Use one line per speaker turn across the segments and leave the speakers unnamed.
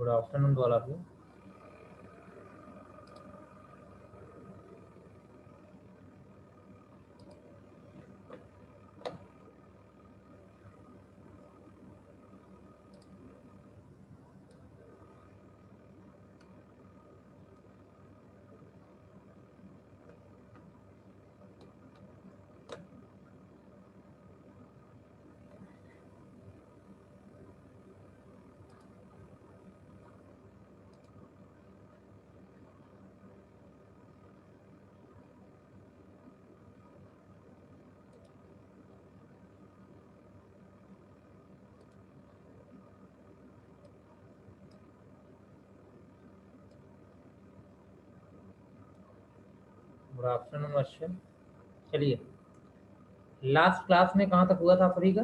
Good afternoon to all of you. Good afternoon Ashwin. चलिए, last class में कहाँ तक हुआ था सभी का?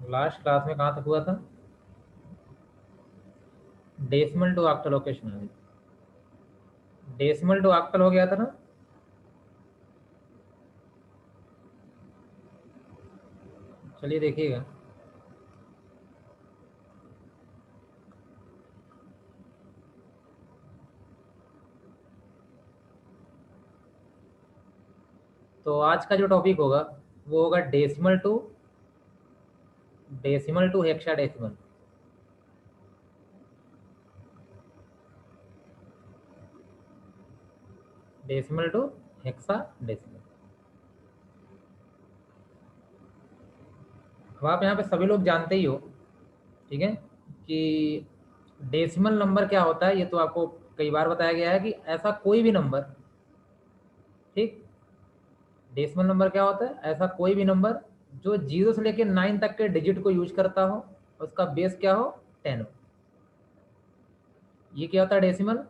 लास्ट क्लास में कहाँ तक हुआ था? Decimal to octal location, decimal to octal हो गया था ना? चलिए देखिएगा, तो आज का जो टॉपिक होगा वो होगा decimal to hexadecimal. Decimal to hexadecimal. अब आप यहाँ पे सभी लोग जानते ही हो, ठीक है, कि डेसिमल नंबर क्या होता है। ये तो आपको कई बार बताया गया है कि ऐसा कोई भी नंबर, ठीक, डेसिमल नंबर क्या होता है? ऐसा कोई भी नंबर जो 0 से लेकर 9 तक के डिजिट को यूज करता हो, उसका बेस क्या हो? 10 हो। ये क्या होता है? डेसिमल।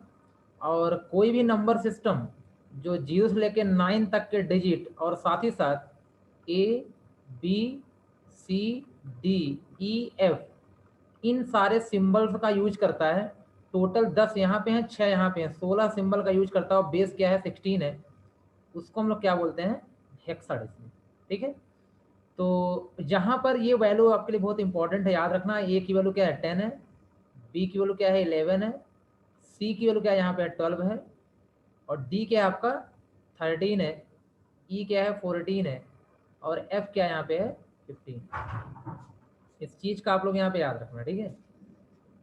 और कोई भी नंबर सिस्टम जो 0 से लेकर 9 तक के डिजिट और साथ ही साथ ए, B, C, D, E, F, इन सारे सिंबल्स का यूज करता है। टोटल 10 यहाँ पे हैं, 6 यहाँ पे हैं, 16 सिंबल का यूज करता है। बेस क्या है? 16 है। उसको हम लोग क्या बोलते हैं? हेक्साडेसिमल। ठीक है। तो यहाँ पर ये वैल्यू आपके लिए बहुत इंपॉर्टेंट है, याद रखना। ए की वैल्यू क्या है? 10 है। बी की वैल्यू क्या है? 11 है। सी की वैल्यू क्या है? यहाँ पे 12 है। और डी क्या है आपका? 13 है। ई क्या है? 14 है। और एफ क्या यहाँ पे है? 15। इस चीज का आप लोग यहाँ पे याद रखना, ठीक है।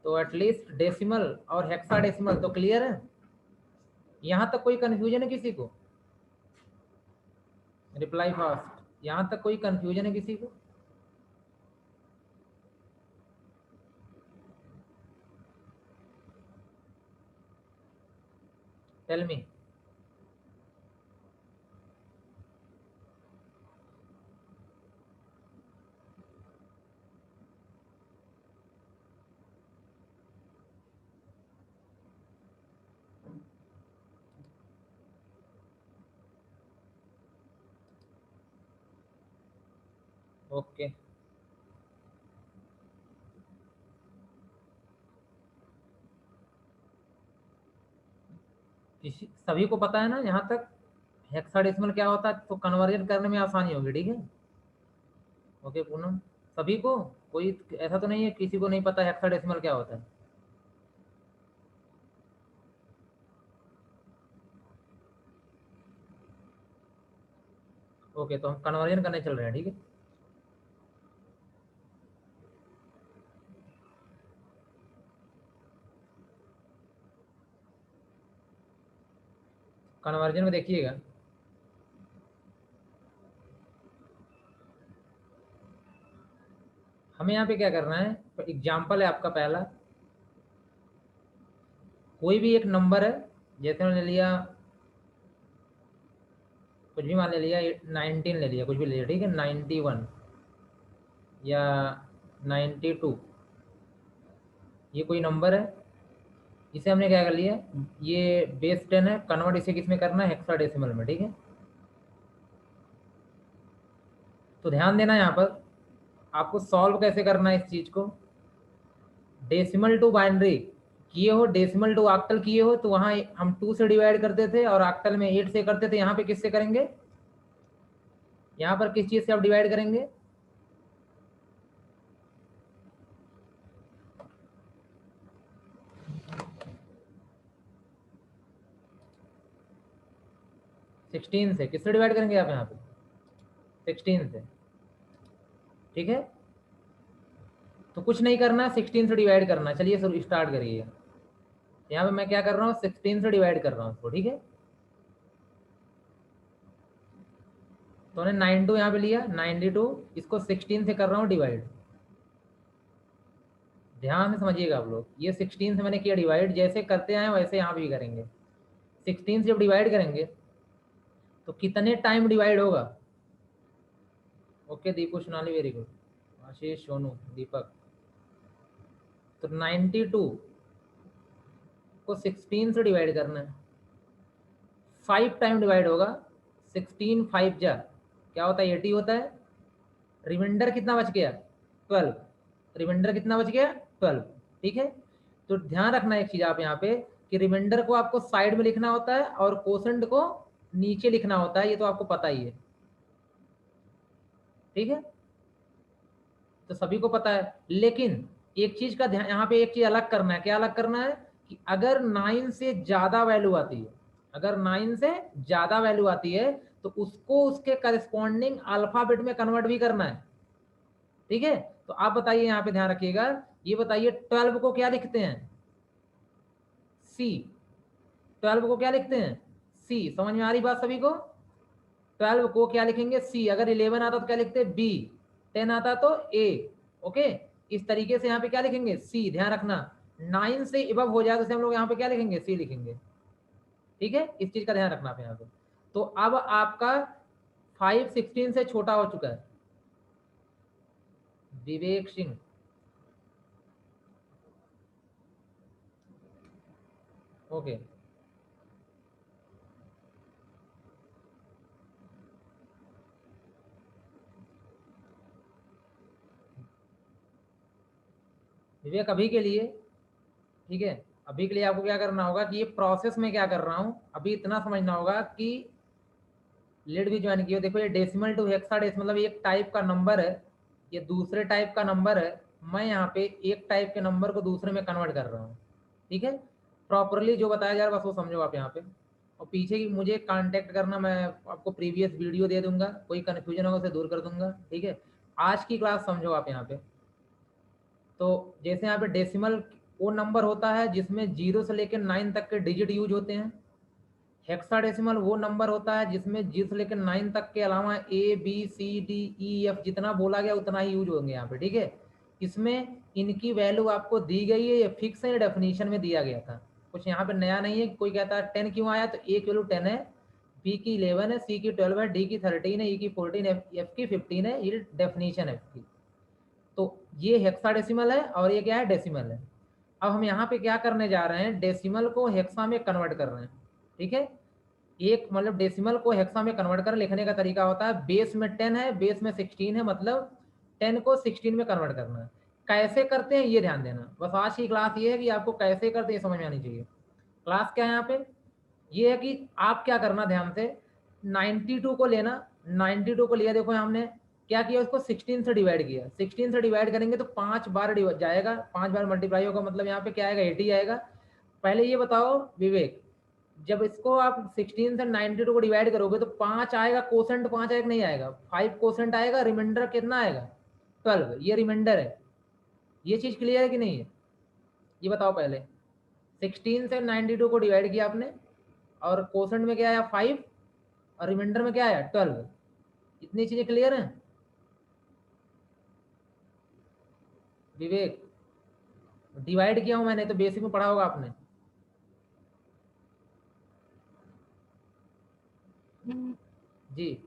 तो एटलीस्ट डेसिमल और हेक्साडेसिमल तो क्लियर है। यहाँ तक कोई कंफ्यूजन है किसी को? Reply fast. यहाँ तक कोई कंफ्यूजन है किसी को? Tell me. ओके, किसी सभी को पता है ना यहाँ तक हेक्साडेसिमल क्या होता है? तो कन्वर्जन करने में आसानी होगी, ठीक है। ओके पूनम, सभी को? कोई ऐसा तो नहीं है किसी को नहीं पता हेक्साडेसिमल क्या होता है? ओके, तो हम कन्वर्जन करने चल रहे हैं, ठीक है। कन्वर्जन में देखिएगा, हमें यहाँ पे क्या करना है। तो एग्जाम्पल है आपका पहला, कोई भी एक नंबर है, जैसे हमने ले लिया, कुछ भी मान ले लिया, 19 ले लिया, कुछ भी ले लिया, ठीक है, 91 या 92, ये कोई नंबर है। इसे हमने क्या कर लिया, ये बेस 10 है, कन्वर्ट इसे किस में करना है? हेक्साडेसिमल में, ठीक है। तो ध्यान देना यहाँ पर, आपको सॉल्व कैसे करना है इस चीज को। डेसिमल टू बाइनरी, किए हो, डेसिमल टू ऑक्टल किए हो, तो वहाँ हम 2 से डिवाइड करते थे और ऑक्टल में 8 से करते थे। यहाँ पे किससे करेंगे? यहाँ पर किस चीज़ से आप डिवाइड करेंगे? सिक्सटीन से। किससे डिवाइड करेंगे आप यहाँ पे? 16 से। ठीक है, तो कुछ नहीं करना, 16 से डिवाइड करना। चलिए सर स्टार्ट करिए। यहाँ पे मैं क्या कर रहा हूँ, 16 से डिवाइड कर रहा हूँ उसको। ठीक है, तो हमने 92 यहाँ पे लिया, 92 इसको 16 से कर रहा हूँ डिवाइड। ध्यान से समझिएगा आप लोग, ये 16 से मैंने किया डिवाइड, जैसे करते आए वैसे यहाँ पे भी करेंगे। 16 से जब डिवाइड करेंगे तो कितने टाइम डिवाइड होगा? Okay Deepu Sonali, very good. Ashish, Sonu, Deepak. तो 92 को 16 से डिवाइड करना है, 5 टाइम डिवाइड होगा। 16 5 जा क्या होता है? 80 होता है। रिमाइंडर कितना बच गया? 12। रिमाइंडर कितना बच गया? 12। ठीक है, तो ध्यान रखना एक चीज आप यहाँ पे कि रिमाइंडर को आपको साइड में लिखना होता है और कोसेंट को नीचे लिखना होता है, ये तो आपको पता ही है। ठीक है, तो सभी को पता है। लेकिन एक चीज का ध्यान यहाँ पे, एक चीज अलग करना है। क्या अलग करना है? कि अगर 9 से ज्यादा वैल्यू आती है, अगर 9 से ज्यादा वैल्यू आती है तो उसको उसके करस्पॉन्डिंग अल्फाबेट में कन्वर्ट भी करना है। ठीक है, तो आप बताइए, यहाँ पे ध्यान रखिएगा। ये बताइए 12 को क्या लिखते हैं? सी। 12 को क्या लिखते हैं? सी। समझ में आ रही बात सभी को? 12 को क्या लिखेंगे? सी। अगर 11 आता तो क्या लिखते? बी। 10 आता तो ए। ओके, इस तरीके से यहाँ पे क्या लिखेंगे? सी। ध्यान रखना, 9 से इबव हो जाए तो हम लोग यहाँ पे क्या लिखेंगे? सी लिखेंगे। ठीक है, इस चीज का ध्यान रखना आप यहाँ पे। तो अब आपका 5 16 से छोटा हो चुका है। विवेक सिंह, ओके। विवेक अभी के लिए, ठीक है, अभी के लिए आपको क्या करना होगा कि ये प्रोसेस में क्या कर रहा हूं, अभी इतना समझना होगा कि लेट भी ज्वाइन किया। देखो ये डेसिमल टू हेक्साडेसिमल, मतलब एक टाइप का नंबर है, ये दूसरे टाइप का नंबर है। मैं यहाँ पे एक टाइप के नंबर को दूसरे में कन्वर्ट कर रहा हूँ। ठीक है, प्रॉपरली जो बताया जा रहा है बस वो समझो आप यहाँ पे। और पीछे की मुझे कांटेक्ट करना, मैं आपको प्रीवियस वीडियो दे दूंगा, कोई कन्फ्यूजन होगा उसे दूर कर दूंगा। ठीक है, आज की क्लास समझो आप यहाँ पे। तो जैसे यहाँ पे डेसिमल वो नंबर होता है जिसमें 0 से लेकर 9 तक के डिजिट यूज होते हैं। हेक्साडेसिमल वो नंबर होता है जिसमें 0 से लेकर 9 तक के अलावा A B C D E F जितना बोला गया उतना ही यूज होंगे यहाँ पे। ठीक है, इसमें इनकी वैल्यू आपको दी गई है, ये फिक्स है, डेफिनेशन में दिया गया था। कुछ यहाँ पे नया नहीं है। कोई कहता है 10 क्यों आया, तो ए की वैल्यू 10 है, बी की 11 है, सी की 12 है, डी की 13 है, ई की 14, एफ की 15 है। ये डेफिनेशन है इसकी। तो ये हेक्साडेसिमल है और ये क्या है? डेसिमल है। अब हम यहाँ पे क्या करने जा रहे हैं? डेसिमल को हेक्सा में कन्वर्ट कर रहे हैं। ठीक है, एक मतलब डेसिमल को हेक्सा में कन्वर्ट कर लिखने का तरीका होता है, बेस में 10 है, बेस में 16 है, मतलब 10 को 16 में कन्वर्ट करना है। कैसे करते हैं ये ध्यान देना। बस आज की क्लास ये है कि आपको कैसे करते हैं समझ में आनी चाहिए। क्लास क्या है यहाँ पे? ये है कि आप क्या करना ध्यान से, 92 को लेना। 92 को लिया, देखो हमने क्या किया, उसको 16 से डिवाइड किया। 16 से डिवाइड करेंगे तो 5 बार जाएगा, 5 बार मल्टीप्लाई होगा, मतलब यहाँ पे क्या आएगा? 80 आएगा। पहले ये बताओ विवेक, जब इसको आप 16 से 92 को डिवाइड करोगे तो 5 आएगा, कोसेंट 5 आएगा नहीं आएगा? 5 कोसेंट आएगा, रिमाइंडर कितना आएगा? 12। ये रिमाइंडर है। ये चीज क्लियर है कि नहीं है? ये बताओ पहले। 16 से 92 को डिवाइड किया आपने और कोसेंट में क्या आया? 5, और रिमाइंडर में क्या आया? 12। इतनी चीजें क्लियर हैं विवेक? डिवाइड किया हूं मैंने, तो बेसिक में पढ़ा होगा आपने। जी,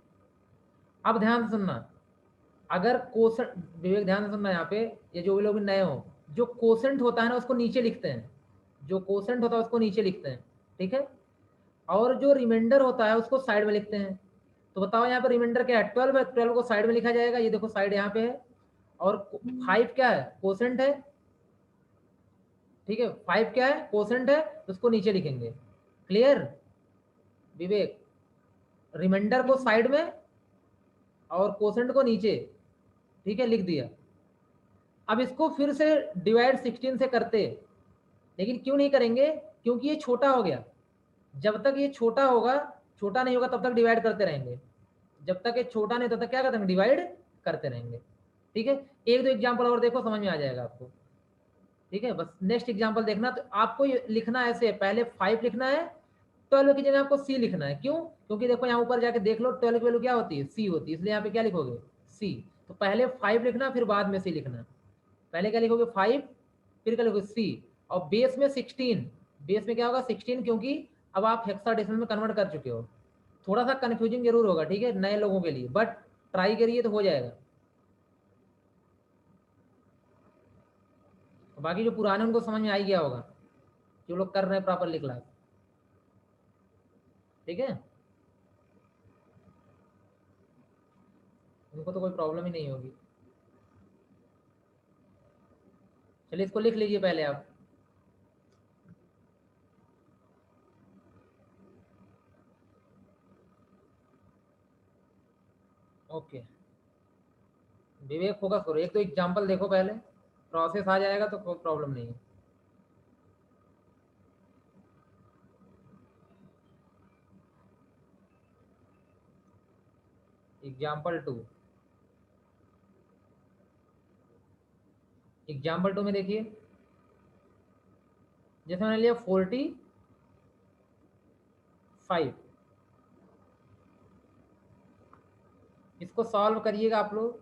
अब ध्यान से सुनना। अगर कोसेंट, विवेक ध्यान से सुनना यहाँ पे, ये जो भी लोग नए हो, जो कोसेंट होता है ना उसको नीचे लिखते हैं। जो कोसेंट होता है उसको नीचे लिखते हैं। ठीक है, और जो रिमाइंडर होता है उसको साइड में लिखते हैं। तो बताओ यहाँ पर रिमाइंडर क्या है? 12 है, 12 को साइड में लिखा जाएगा। ये देखो साइड यहाँ पे है। और 5 क्या है? कोसेंट है। ठीक है, 5 क्या है, कोसेंट है, तो उसको नीचे लिखेंगे। क्लियर विवेक? रिमाइंडर को साइड में और कोसेंट को नीचे। ठीक है, लिख दिया। अब इसको फिर से डिवाइड 16 से करते, लेकिन क्यों नहीं करेंगे, क्योंकि ये छोटा हो गया। जब तक ये छोटा होगा, छोटा नहीं होगा, तब तक डिवाइड करते रहेंगे। जब तक ये छोटा नहीं तब तक क्या करते हैं, डिवाइड करते रहेंगे। ठीक है, एक दो एग्जाम्पल और देखो, समझ में आ जाएगा आपको। ठीक है, बस नेक्स्ट एग्जाम्पल देखना। तो आपको ये लिखना ऐसे है, पहले 5 लिखना है, 12 की जगह आपको सी लिखना है। क्यों? क्योंकि देखो यहाँ ऊपर जाके देख लो, 12 की वैल्यू क्या होती है, सी होती है, इसलिए यहाँ पे क्या लिखोगे, सी। तो पहले 5 लिखना, फिर बाद में सी लिखना। पहले क्या लिखोगे, 5, फिर क्या लिखोगे, सी। और बेस में 16, बेस में क्या होगा, 16, क्योंकि अब आप हेक्साडेसिमल में कन्वर्ट कर चुके हो। थोड़ा सा कंफ्यूजिंग जरूर होगा, ठीक है, नए लोगों के लिए, बट ट्राई करिए तो हो जाएगा। तो बाकी जो पुराने उनको समझ में आ ही गया होगा, जो लोग कर रहे हैं प्रॉपरली क्लास। ठीक है, उनको तो कोई प्रॉब्लम ही नहीं होगी। चलिए इसको लिख लीजिए पहले आप। ओके, विवेक फोकस करो, एक तो एग्जाम्पल देखो पहले, प्रोसेस आ जाएगा तो कोई प्रॉब्लम नहीं है। एग्जाम्पल 2, एग्जाम्पल 2 में देखिए, जैसे मैंने लिया 45, इसको सॉल्व करिएगा आप लोग।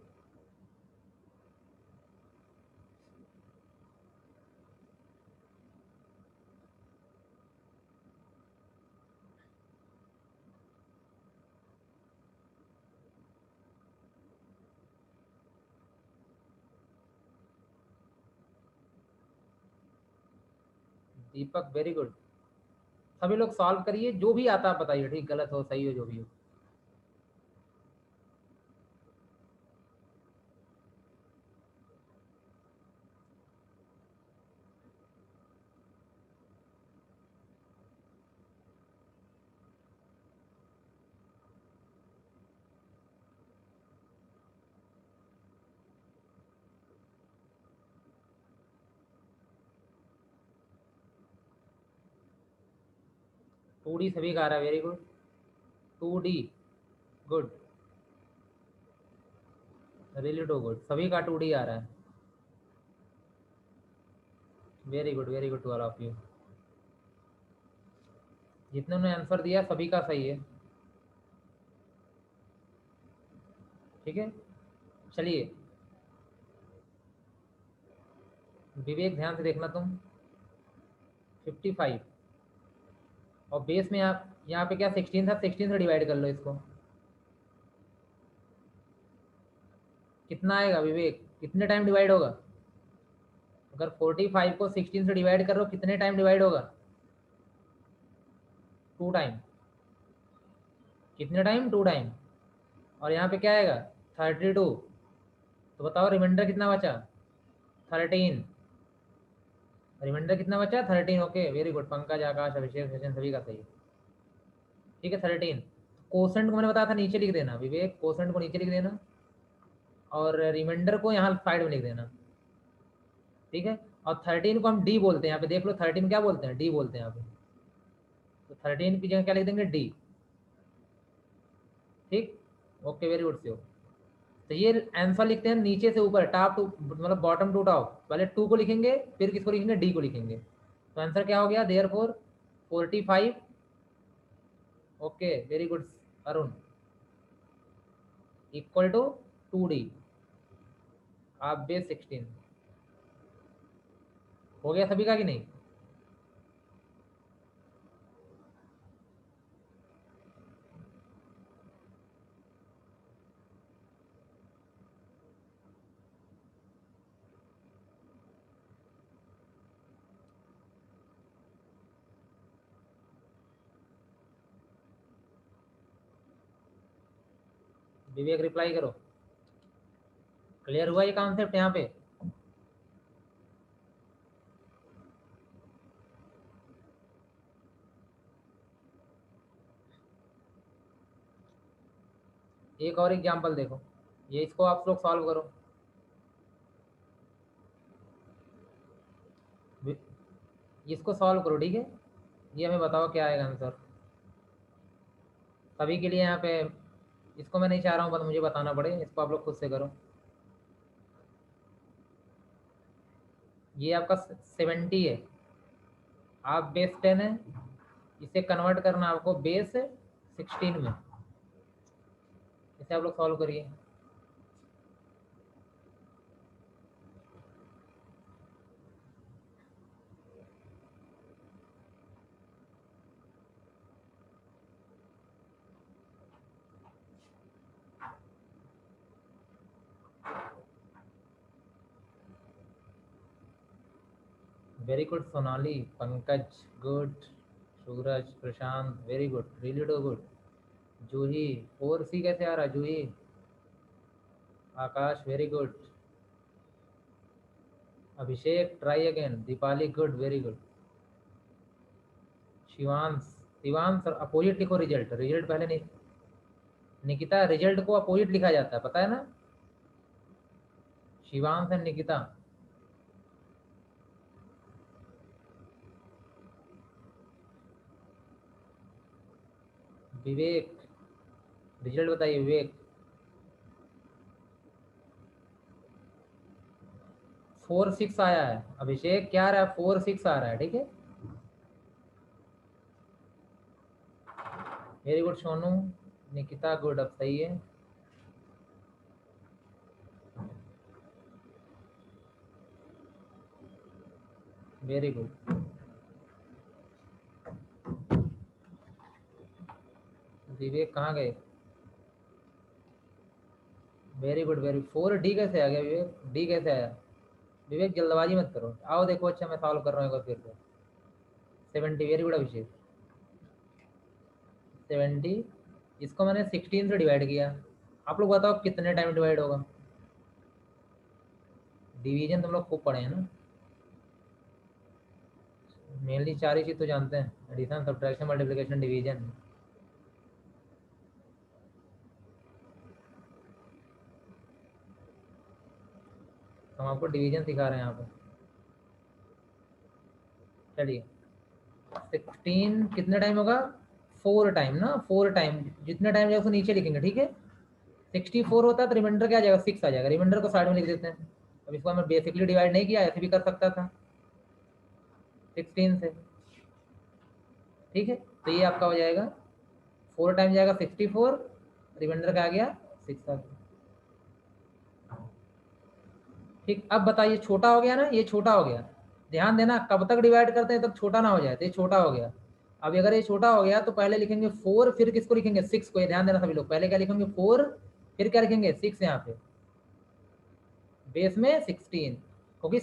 दीपक वेरी गुड, सभी लोग सॉल्व करिए, जो भी आता है बताइए, ठीक गलत हो सही हो जो भी हो। टू डी सभी का आ रहा है, very good. 2D, good, really too good, सभी का 2D आ रहा है। Very good to all of you. जितने ने आंसर दिया सभी का सही है। ठीक है, चलिए विवेक ध्यान से देखना तुम, 55, और बेस में आप यहाँ पे क्या 16 था, 16 से डिवाइड कर लो इसको, कितना आएगा विवेक, कितने टाइम डिवाइड होगा? अगर 45 को 16 से डिवाइड करो, कितने टाइम डिवाइड होगा? 2 टाइम। कितने टाइम, 2 टाइम। और यहाँ पे क्या आएगा, 32। तो बताओ रिमाइंडर कितना बचा, 13। रिमाइंडर कितना बचा, 13। ओके वेरी गुड, पंकज, आकाश, अभिषेक, सचिन सभी का सही है। ठीक है, 13। कोसेंट को मैंने बताया था नीचे लिख देना विवेक, कोसेंट को नीचे लिख देना, और रिमाइंडर को यहाँ साइड में लिख देना। ठीक है, और 13 को हम डी बोलते हैं, यहाँ पे देख लो 13 क्या बोलते हैं, डी बोलते हैं यहाँ पे। तो 13 की जगह क्या लिख देंगे, डी। ठीक, ओके वेरी गुड से। तो ये आंसर लिखते हैं नीचे से ऊपर, टॉप टू मतलब बॉटम टू टॉप, पहले 2 को लिखेंगे, फिर किसको लिखेंगे, डी को लिखेंगे। तो आंसर क्या हो गया, there four 45। Okay very good Arun, equal to 2D, आप बेस 16। हो गया सभी का कि नहीं? विवेक रिप्लाई करो, क्लियर हुआ ये कॉन्सेप्ट यहाँ पे? एक और एग्जाम्पल देखो, ये इसको आप लोग सॉल्व करो। इसको सॉल्व करो, ठीक है। ये हमें बताओ क्या आएगा आंसर सभी के लिए यहाँ पे। इसको मैं नहीं चाह रहा हूँ बस मुझे बताना पड़े, इसको आप लोग खुद से करो। ये आपका 70 है, आप बेस 10 है, इसे कन्वर्ट करना आपको बेस 16 में। इसे आप लोग सॉल्व करिए। Very good Sonali, Pankaj good, Suraj, Prashant very good, really do good. Juhi 4C कैसे आ रहा है Juhi? Akash very good, Abhishek try again, Deepali good very good, Shivansh, Shivansh opposite लिखो, रिजल्ट रिजल्ट पहले नहीं। निकिता रिजल्ट को अपोजिट लिखा जाता है, पता है ना? Shivansh and Nikita. Vivek result बताइए विवेक। 4-6 आया है। अभिषेक क्या आ रहा है? 4-6 आ रहा है, ठीक है। Very good Sonu, Nikita good, अब सही है। Very good. विवेक कहाँ गए? वेरी गुड वेरी 4D कैसे आ गया विवेक? डी कैसे आया? विवेक जल्दबाजी मत करो, आओ देखो। अच्छा मैं सॉल्व कर रहा हूँ एक बार फिर से। 70 वेरी गुड अभिषेक। 70, इसको मैंने 16 से डिवाइड किया। आप लोग बताओ कितने टाइम डिवाइड होगा? डिवीजन तुम लोग खूब पढ़े हैं ना। मेनली 4 ही चीज तो जानते हैं, एडिशन सब्ट्रैक्शन मल्टीप्लिकेशन डिवीजन। हम आपको डिवीजन सिखा रहे हैं यहाँ पे। चलिए 16 कितने टाइम होगा? 4 टाइम ना, 4 टाइम। जितने टाइम जाएगा उसको नीचे लिखेंगे, ठीक है। 64 होता है तो रिमाइंडर क्या आ जाएगा? 6 आ जाएगा। रिमाइंडर को साइड में लिख देते हैं। अब इसको हमें बेसिकली डिवाइड नहीं किया, ऐसे भी कर सकता था 16 से, ठीक है। तो ये आपका हो जाएगा 4 टाइम जाएगा 64, रिमाइंडर का आ गया 6 आ गया। ठीक, अब बताइए छोटा हो गया ना, ये छोटा हो गया। ध्यान देना कब तक डिवाइड करते हैं तब छोटा ना हो जाए, तो ये छोटा हो गया। अब अगर ये छोटा हो गया तो पहले लिखेंगे 4, फिर किसको लिखेंगे? 6 को। ये ध्यान देना सभी लोग, पहले क्या लिखेंगे? 4, फिर क्या लिखेंगे? 6 यहाँ पे बेस में 16। क्योंकि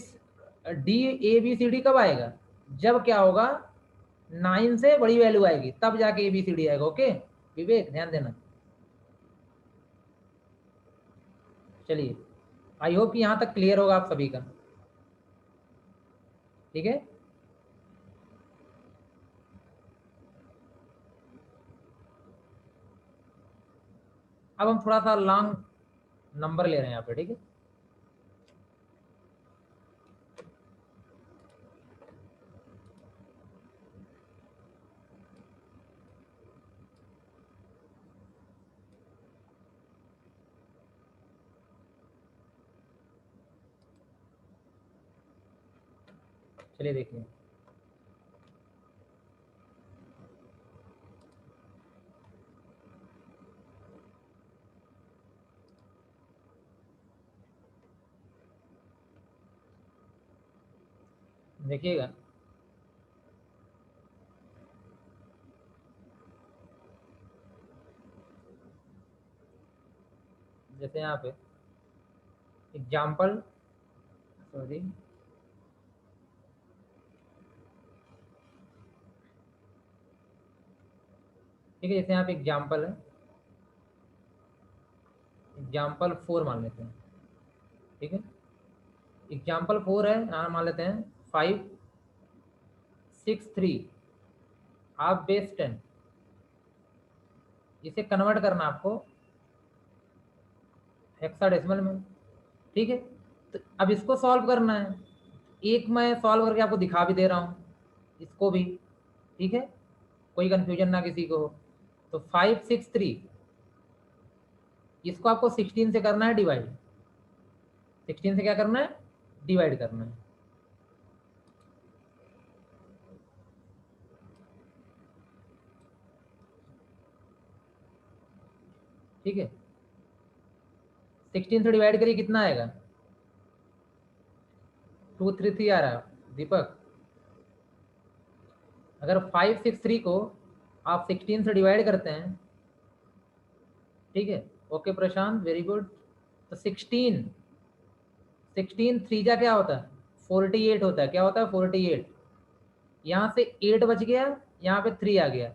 D ABCD कब आएगा? जब क्या होगा? 9 से बड़ी वैल्यू आएगी तब जाके ABCD आएगा। ओके विवेक ध्यान देना। चलिए आई होप कि यहाँ तक क्लियर होगा आप सभी का, ठीक है। अब हम थोड़ा सा लॉन्ग नंबर ले रहे हैं यहाँ पे, ठीक है। चलिए देखिए, देखिएगा। जैसे यहाँ पे एग्जाम्पल, सॉरी, ठीक है। जैसे यहाँ पे एग्जाम्पल है, एग्जाम्पल 4 मान लेते हैं, ठीक है। एग्जाम्पल 4 है, यहाँ मान लेते हैं 5, 6, 3, आप बेस 10। इसे कन्वर्ट करना आपको हेक्साडेसिमल में, ठीक है। तो अब इसको सॉल्व करना है, एक मैं सॉल्व करके आपको दिखा भी दे रहा हूँ इसको भी, ठीक है, कोई कंफ्यूजन ना किसी को हो। तो 563, इसको आपको 16 से करना है डिवाइड, 16 से क्या करना है, डिवाइड करना है, ठीक है। 16 से डिवाइड करिए, कितना आएगा, 233 आ रहा है दीपक। अगर 563 को आप 16 से डिवाइड करते हैं, ठीक है, ओके प्रशांत, वेरी गुड। तो 16, 16 थ्री जा क्या होता है, 48 होता है, क्या होता है 48। यहाँ से 8 बच गया, यहाँ पे 3 आ गया,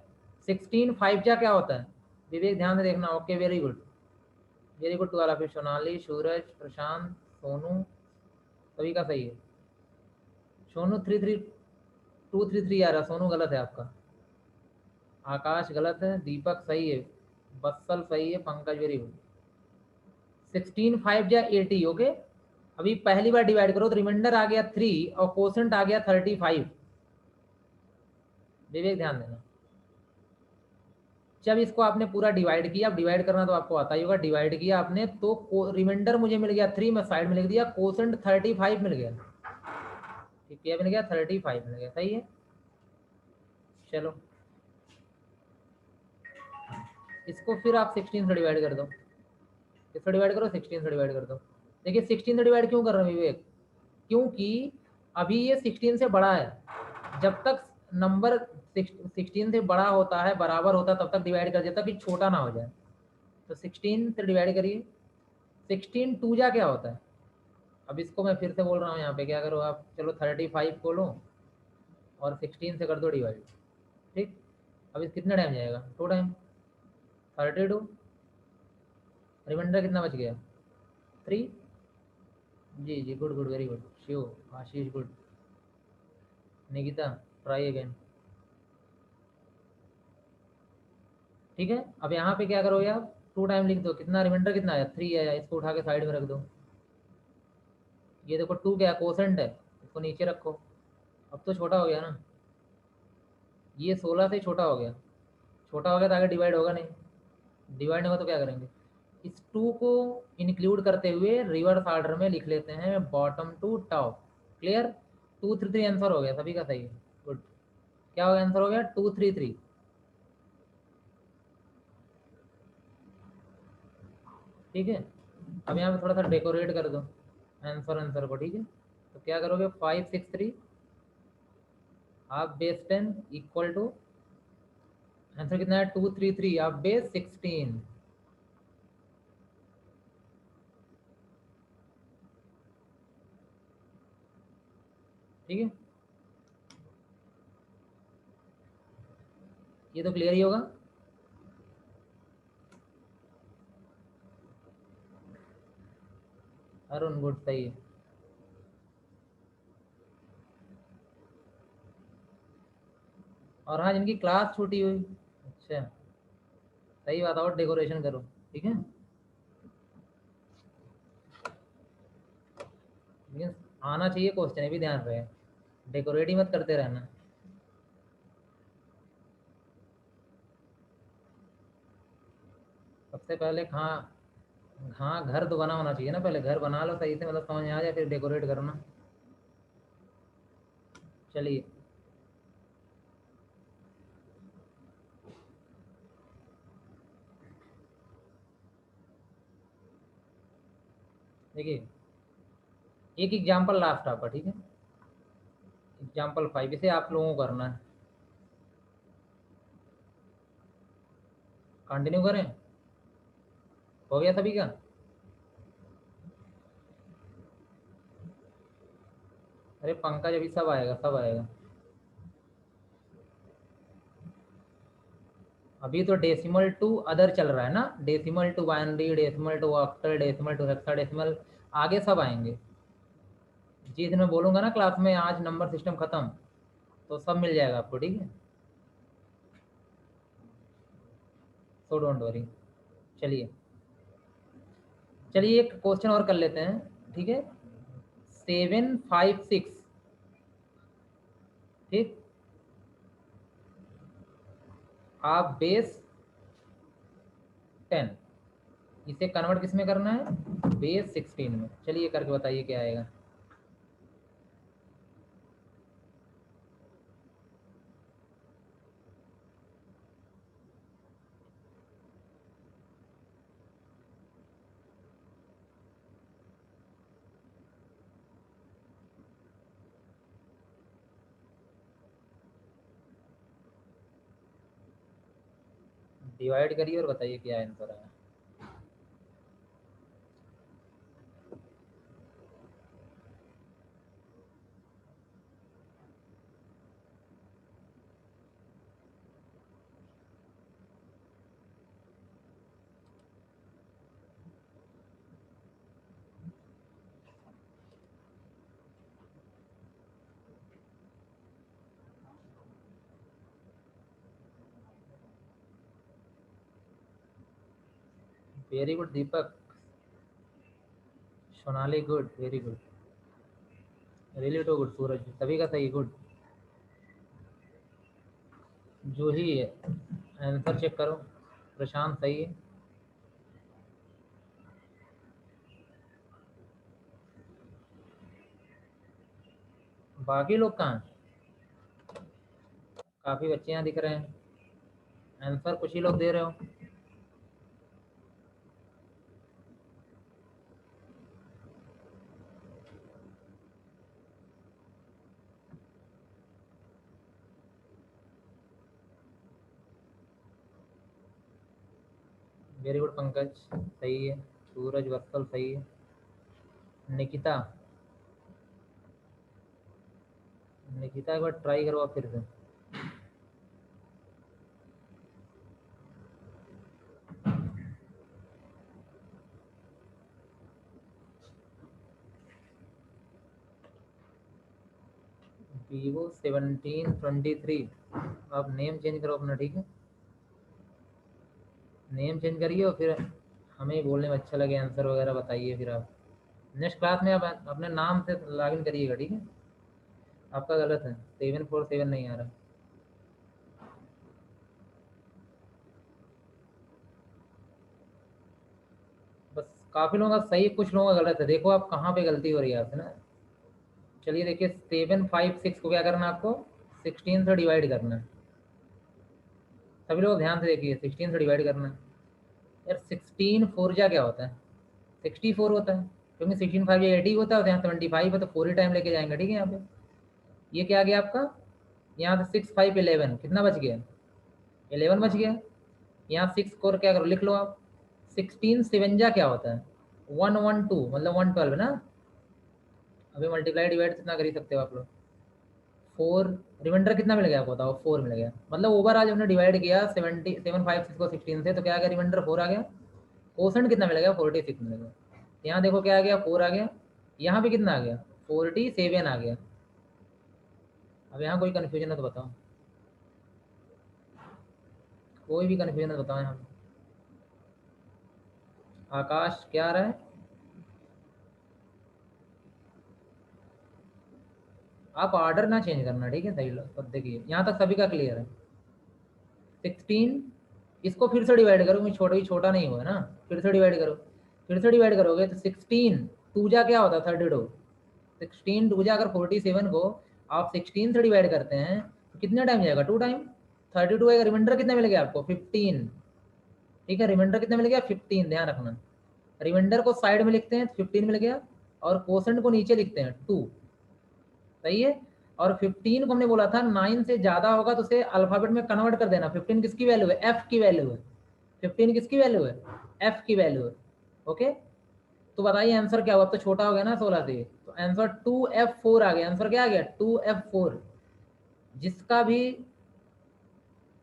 16 5 जा क्या होता है, विवेक ध्यान से देखना, okay very good, very good to all of you, Sonali, Suraj, Prashant, Sonu, सभी का सही है। सोनू 233 आ रहा, सोनू गलत है आपका, आकाश गलत है, दीपक सही है, बत्सल सही है, पंकज वेरी गुड। 16 5 जा 80, ओके। अभी पहली बार डिवाइड करो तो रिमाइंडर आ गया 3 और कोसेंट आ गया 35, विवेक ध्यान देना। जब इसको आपने पूरा डिवाइड किया, अब डिवाइड करना तो आपको आता ही होगा, डिवाइड किया आपने तो रिमाइंडर मुझे मिल गया 3, मैं साइड में लिख दिया, कोसेंट 35 मिल गया, ठीक है, मिल गया 35 मिल गया, सही है। चलो इसको फिर आप 16 से डिवाइड कर दो, किससे डिवाइड करो, 16 से डिवाइड कर दो। देखिए 16 से डिवाइड क्यों कर रहे हैं विवेक, क्योंकि अभी ये 16 से बड़ा है, जब तक नंबर 16 से बड़ा होता है, बराबर होता है, तब तक डिवाइड कर देता कि छोटा ना हो जाए। तो 16 से डिवाइड करिए, 16 टू जा क्या होता है, अब इसको मैं फिर से बोल रहा हूँ, यहाँ पे क्या करो आप, चलो 35 को लो और 16 से कर दो डिवाइड, ठीक। अब इस कितने टाइम जाएगा, 2 टाइम, 32, रिमाइंडर कितना बच गया, 3। जी जी, good good, very good, Shiv, Ashish good, Nikita try again, ठीक है। अब यहाँ पे क्या करोगे आप, 2 टाइम लिख दो, कितना रिमाइंडर कितना आया, 3 आया, इसको उठा के साइड में रख दो। ये देखो 2 क्या कोसेंट है, इसको नीचे रखो, अब तो छोटा हो गया ना, ये 16 से छोटा हो गया, छोटा हो गया तो आगे डिवाइड होगा नहीं, डिवाइड नहीं होगा तो क्या करेंगे, इस 2 को इंक्लूड करते हुए रिवर्स ऑर्डर में लिख लेते हैं, bottom to top, clear. 233 answer हो गया, सभी का सही है, गुड। क्या हो गया, आंसर हो गया 233, ठीक है। अब यहाँ पे थोड़ा सा डेकोरेट कर दो आंसर, आंसर को, ठीक है। तो क्या करोगे, 563 आप बेस 10 इक्वल टू, आंसर कितना है 233 आप बेस 16, ठीक है। ये तो क्लियर ही होगा। अरुण गुड, सही है। और हाँ, जिनकी क्लास छूटी हुई, अच्छा, सही बात, और डेकोरेशन करो, ठीक है। लेकिन आना चाहिए क्वेश्चन, ये भी ध्यान रहे, डेकोरेट ही मत करते रहना। सबसे पहले हाँ, हाँ घर तो बना होना चाहिए ना, पहले घर बना लो सही से, मतलब समझ में आ जाए, फिर डेकोरेट करना। चलिए, देखिए एक एग्जाम्पल लास्ट आपका, ठीक है, एग्जाम्पल 5, इसे आप लोगों को करना है, कंटिन्यू करें, हो गया सभी का। अरे पंकज अभी सब आएगा, सब आएगा, अभी तो डेसिमल टू अदर चल रहा है ना, decimal to binary, decimal to octal, decimal to hexadecimal, आगे सब आएंगे। जिस दिन मैं बोलूंगा ना क्लास में आज नंबर सिस्टम खत्म, तो सब मिल जाएगा आपको, ठीक है, सो डोंट वरी। चलिए, चलिए एक क्वेश्चन और कर लेते हैं, ठीक है। 756, ठीक, आप बेस 10, इसे कन्वर्ट किस में करना है, बेस 16 में। चलिए करके बताइए क्या आएगा। डिवाइड करिए और बताइए क्या आंसर आया। Very good Deepak, Sonali good, very good, really too good, Suraj सभी का सही, गुड। जूही आंसर चेक करो, प्रशांत सही है। बाकी लोग कहाँ हैं? काफी बच्चे यहाँ दिख रहे हैं, आंसर कुछ ही लोग दे रहे हो। वेरी गुड पंकज, सही है। सूरज वत्सल सही है। निकिता, निकिता एक बार ट्राई करो आप फिर से। Vivo 1723, आप नेम चेंज करो अपना, ठीक है। नेम चेंज करिए और फिर हमें बोलने में अच्छा लगे आंसर वगैरह बताइए। फिर आप नेक्स्ट क्लास में आप अपने नाम से लॉगिन करिएगा, ठीक है। आपका गलत है, 747 नहीं आ रहा। बस काफ़ी लोगों का सही, कुछ लोगों का गलत है। देखो आप कहाँ पे गलती हो रही है आपसे ना। चलिए देखिए, 756 को क्या करना है आपको, 16 से डिवाइड करना है। सभी लोग ध्यान से देखिए, 16 से डिवाइड करना है। यार 16 फोर जा क्या होता है, 64 होता है, क्योंकि 16 फाइव या 80 होता है, तो यहाँ 75 है, तो 4 ही टाइम लेके जाएंगे, ठीक है। यहाँ पे ये क्या आ गया आपका, यहाँ से 6 5 11, कितना बच गया, 11 बच गया। यहाँ 6 को क्या करो, लिख लो आप। 16 सेवन जा क्या होता है, 112, मतलब 112 ना। अभी मल्टीप्लाई डिवाइड कितना कर ही सकते हो आप लोग। 4, रिमाइंडर कितना मिल गया आपको बताओ, 4 मिल गया। मतलब ओवर आज हमने डिवाइड किया 756 को 16 से, तो क्या आ गया, रिमाइंडर 4 आ गया। कोसेंट कितना मिल गया, 46 मिल गया। यहाँ देखो क्या आ गया, 4 आ गया। यहाँ पे कितना आ गया, 47 आ गया। अब यहाँ कोई कन्फ्यूजन है तो बताओ, कोई भी कन्फ्यूजन है तो बताओ यहाँ पे। आकाश क्या आ रहा है, आप ऑर्डर ना चेंज करना, ठीक है। सही लो, अब देखिए यहाँ तक सभी का क्लियर है। 16, इसको फिर से डिवाइड करो, मैं छोटा ही छोटा नहीं हुआ ना। फिर से डिवाइड करो, फिर से डिवाइड करोगे तो 16 टू जा क्या होता है, 32। 16 टू जा अगर 47 को आप 16 से डिवाइड करते हैं तो कितना टाइम जाएगा, 2 टाइम। 32 का रिमाइंडर कितना मिल गया आपको, 15, ठीक है। रिमाइंडर कितना मिल गया, 15, ध्यान रखना। रिमाइंडर को साइड में लिखते हैं, 15 मिल गया। और कोसेंट को नीचे लिखते हैं, 2, सही है। और 15 को हमने बोला था 9 से ज्यादा होगा तो उसे अल्फाबेट में कन्वर्ट कर देना। 15 किसकी वैल्यू है, एफ की वैल्यू है। 15 किसकी वैल्यू है, एफ की वैल्यू है। ओके, तो बताइए आंसर क्या हुआ, अब तो छोटा हो गया ना 16 से, तो आंसर 2F4 आ गया। आंसर क्या आ गया, 2F4। जिसका भी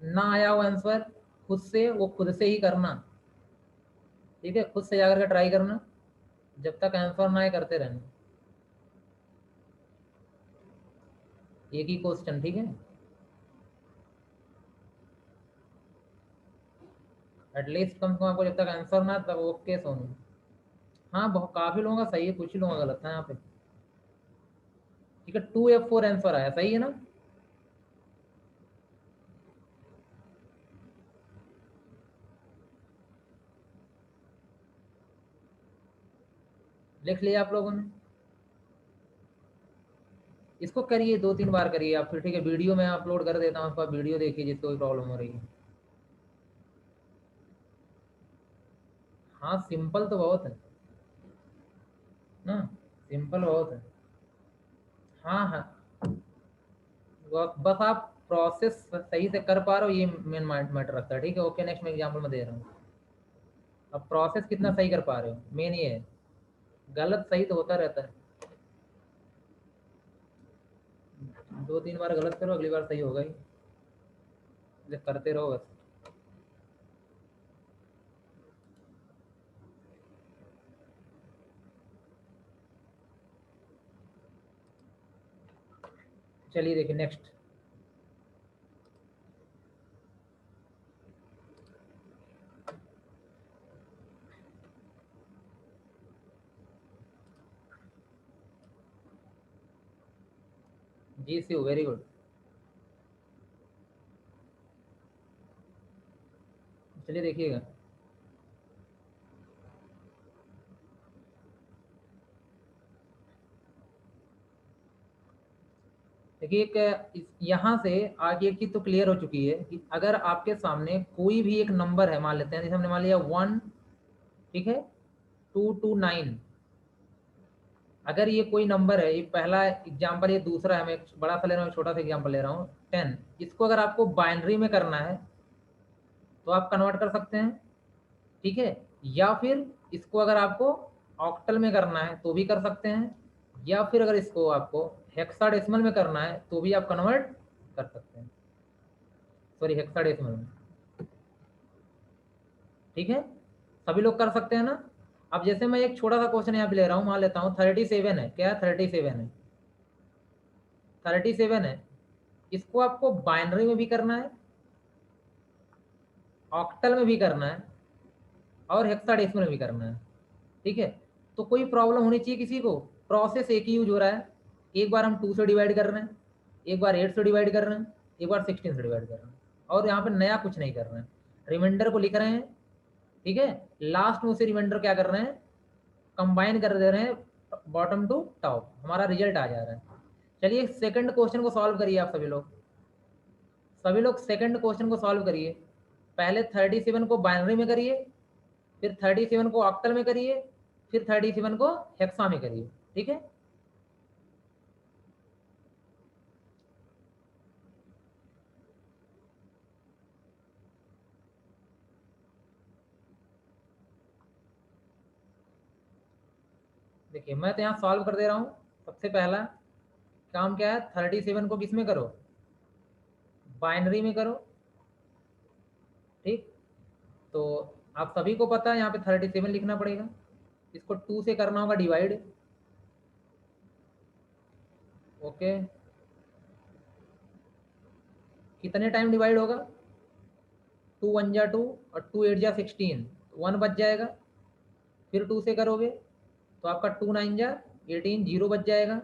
ना आया हो आंसर खुद से, वो खुद से ही करना, ठीक है। खुद से जाकर के ट्राई करना, जब तक आंसर ना आए करते रहना, एक ही क्वेश्चन, ठीक है। एटलीस्ट कम से कम आपको जब तक आंसर ना, तब ओके सोनू। हाँ बहुत काफी लोगों का सही है, कुछ ही लोगों का गलत था यहाँ पे। ठीक है, 2F4 आंसर आया, सही है ना। लिख लिया आप लोगों ने। इसको करिए 2-3 बार करिए आप, फिर ठीक है वीडियो मैं अपलोड कर देता हूँ, उसका वीडियो देखिए जिसको भी प्रॉब्लम हो रही है। हाँ सिंपल तो बहुत है ना, सिंपल बहुत है। हाँ हाँ, बस आप प्रोसेस सही से कर पा रहे हो, ये मेन मैटर रखता है। ठीक है, ओके नेक्स्ट मैं एग्जाम्पल में दे रहा हूँ। अब प्रोसेस कितना सही कर पा रहे हो, मेन ये है। गलत सही तो होता रहता है, 2-3 बार गलत करो, अगली बार सही होगा ही। जब करते रहो बस। चलिए देखिए नेक्स्ट। जी सी वेरी गुड। चलिए देखिएगा। देखिए एक यहाँ से आगे एक चीज तो क्लियर हो चुकी है कि अगर आपके सामने कोई भी एक नंबर है, मान लेते हैं जैसे हमने मान लिया 1, ठीक है, 2 to 9। अगर ये कोई नंबर है, ये पहला एग्जाम्पल, ये दूसरा है, मैं एक बड़ा सा ले रहा हूँ, छोटा सा एग्जाम्पल ले रहा हूँ 10। इसको अगर आपको बाइनरी में करना है तो आप कन्वर्ट कर सकते हैं, ठीक है। या फिर इसको अगर आपको ऑक्टल में करना है तो भी कर सकते हैं, या फिर अगर इसको आपको हेक्साडेसिमल में करना है तो भी आप कन्वर्ट कर सकते हैं, सॉरी हेक्साडेसिमल में। ठीक है, सभी लोग कर सकते हैं ना। अब जैसे मैं एक छोटा सा क्वेश्चन यहाँ पे ले रहा हूँ, मान लेता हूँ 37 है, क्या 37 है, 37 है। इसको आपको बाइनरी में भी करना है, ऑक्टल में भी करना है, और हेक्साडेसिमल में भी करना है। ठीक है, तो कोई प्रॉब्लम होनी चाहिए किसी को, प्रोसेस एक ही यूज हो रहा है। एक बार हम 2 से डिवाइड कर रहे हैं, एक बार 8 से डिवाइड कर रहे हैं, एक बार 16 से डिवाइड कर रहे हैं, और यहाँ पे नया कुछ नहीं कर रहे हैं, रिमाइंडर को लिख रहे हैं। ठीक है, लास्ट में उसे रिमाइंडर क्या कर रहे हैं, कंबाइन कर दे रहे हैं बॉटम टू टॉप, हमारा रिजल्ट आ जा रहा है। चलिए सेकंड क्वेश्चन को सॉल्व करिए आप सभी लोग, सभी लोग सेकंड क्वेश्चन को सॉल्व करिए। पहले 37 को बाइनरी में करिए, फिर 37 को ऑक्टल में करिए, फिर 37 को हेक्सा में करिए। ठीक है, देखिए मैं तो यहाँ सॉल्व कर दे रहा हूँ। सबसे पहला काम क्या है, 37 को किस में करो, बाइनरी में करो। ठीक, तो आप सभी को पता है यहाँ पे 37 लिखना पड़ेगा, इसको 2 से करना होगा डिवाइड। ओके, कितने टाइम डिवाइड होगा, 2 1 जा 2 और 2 8 जा 16, 1 बच जाएगा। फिर 2 से करोगे तो आपका 2 9 जा 18, 0 बच जाएगा।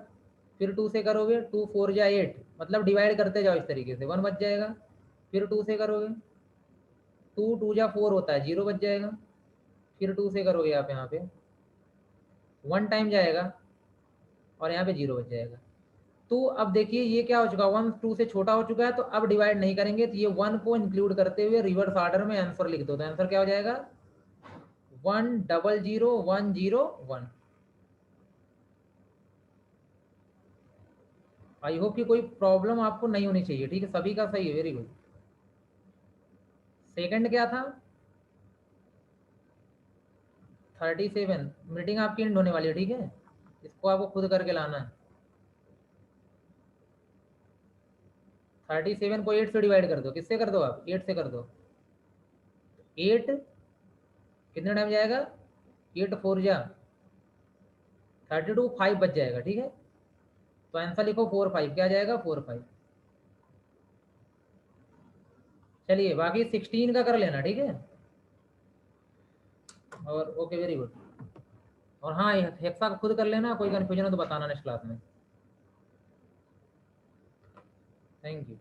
फिर 2 से करोगे 2 4 जा 8, मतलब डिवाइड करते जाओ इस तरीके से, 1 बच जाएगा। फिर 2 से करोगे 2 2 जा 4 होता है, 0 बच जाएगा। फिर 2 से करोगे आप यहाँ पे 1 टाइम जाएगा और यहाँ पे 0 बच जाएगा। तो अब देखिए ये क्या हो चुका, 1 2 से छोटा हो चुका है, तो अब डिवाइड नहीं करेंगे, तो ये 1 को इंक्लूड करते हुए रिवर्स ऑर्डर में आंसर लिख दो, तो आंसर क्या हो जाएगा, 1 0 0 1 0 1। आई होप कि कोई प्रॉब्लम आपको नहीं होनी चाहिए। ठीक है, सभी का सही है, वेरी गुड। सेकंड क्या था, 37। मीटिंग आपकी एंड होने वाली है, ठीक है, इसको आपको खुद करके लाना है। 37 को 8 से डिवाइड कर दो, किससे कर दो आप, 8 से कर दो। 8 कितने टाइम जाएगा, 8 4 जा 32, 5 बच जाएगा। ठीक है, तो आंसर लिखो 4 5, क्या जाएगा 4 5। चलिए बाकी 16 का कर लेना, ठीक है। और ओके वेरी गुड। और हाँ, ये हेक्सा को खुद कर लेना, कोई कन्फ्यूजन हो तो बताना नेक्स्ट क्लास में। Thank you.